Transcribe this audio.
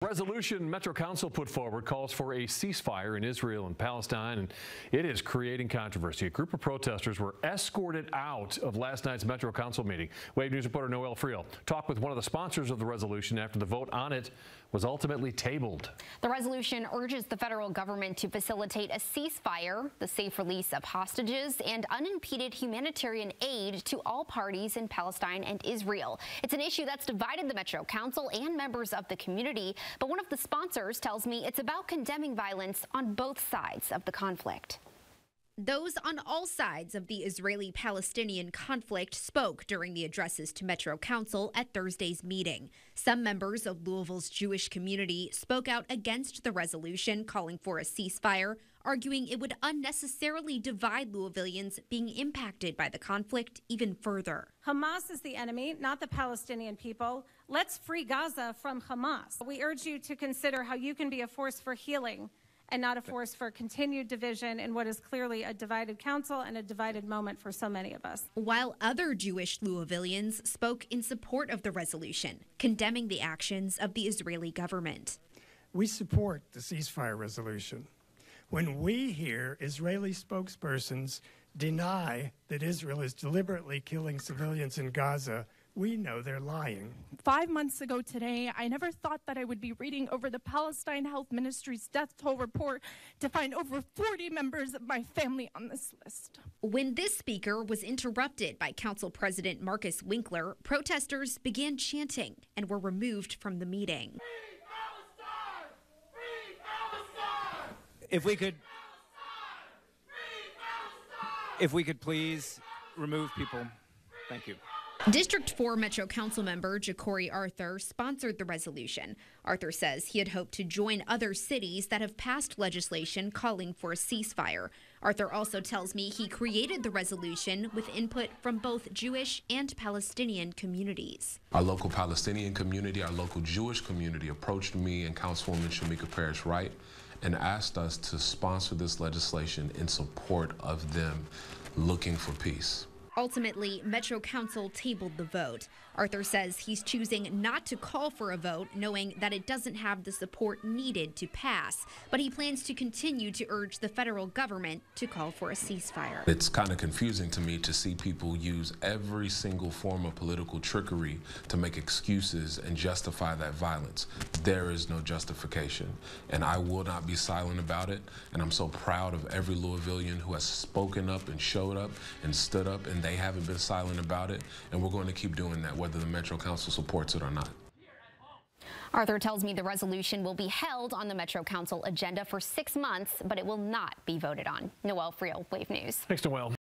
Resolution Metro Council put forward calls for a ceasefire in Israel and Palestine, and it is creating controversy. A group of protesters were escorted out of last night's Metro Council meeting. Wave News reporter Noel Friel talked with one of the sponsors of the resolution after the vote on it was ultimately tabled. The resolution urges the federal government to facilitate a ceasefire, the safe release of hostages, and unimpeded humanitarian aid to all parties in Palestine and Israel. It's an issue that's divided the Metro Council and members of the community. But one of the sponsors tells me it's about condemning violence on both sides of the conflict. Those on all sides of the Israeli-Palestinian conflict spoke during the addresses to Metro Council at Thursday's meeting. Some members of Louisville's Jewish community spoke out against the resolution calling for a ceasefire, arguing it would unnecessarily divide Louisvillians being impacted by the conflict even further. Hamas is the enemy, not the Palestinian people. Let's free Gaza from Hamas. We urge you to consider how you can be a force for healing and not a force for continued division in what is clearly a divided council and a divided moment for so many of us. While other Jewish Louisvillians spoke in support of the resolution, condemning the actions of the Israeli government. We support the ceasefire resolution. When we hear Israeli spokespersons deny that Israel is deliberately killing civilians in Gaza, we know they're lying. 5 months ago today, I never thought that I would be reading over the Palestine Health Ministry's death toll report to find over 40 members of my family on this list. When this speaker was interrupted by Council President Marcus Winkler, protesters began chanting and were removed from the meeting. Free Palestine! Free Palestine! If we could please remove people. Thank you. District 4 Metro Council member Ja'Cory Arthur sponsored the resolution. Arthur says he had hoped to join other cities that have passed legislation calling for a ceasefire. Arthur also tells me he created the resolution with input from both Jewish and Palestinian communities. Our local Palestinian community, our local Jewish community approached me and Councilwoman Shamika Parrish-Wright and asked us to sponsor this legislation in support of them looking for peace. Ultimately, Metro Council tabled the vote. Arthur says he's choosing not to call for a vote, knowing that it doesn't have the support needed to pass. But he plans to continue to urge the federal government to call for a ceasefire. It's kind of confusing to me to see people use every single form of political trickery to make excuses and justify that violence. There is no justification, and I will not be silent about it. And I'm so proud of every Louisvillian who has spoken up and showed up and stood up, and they haven't been silent about it. And we're going to keep doing that, whether the Metro Council supports it or not. Arthur tells me the resolution will be held on the Metro Council agenda for 6 months, but it will not be voted on. Noel Friel, Wave News. Thanks, Noel.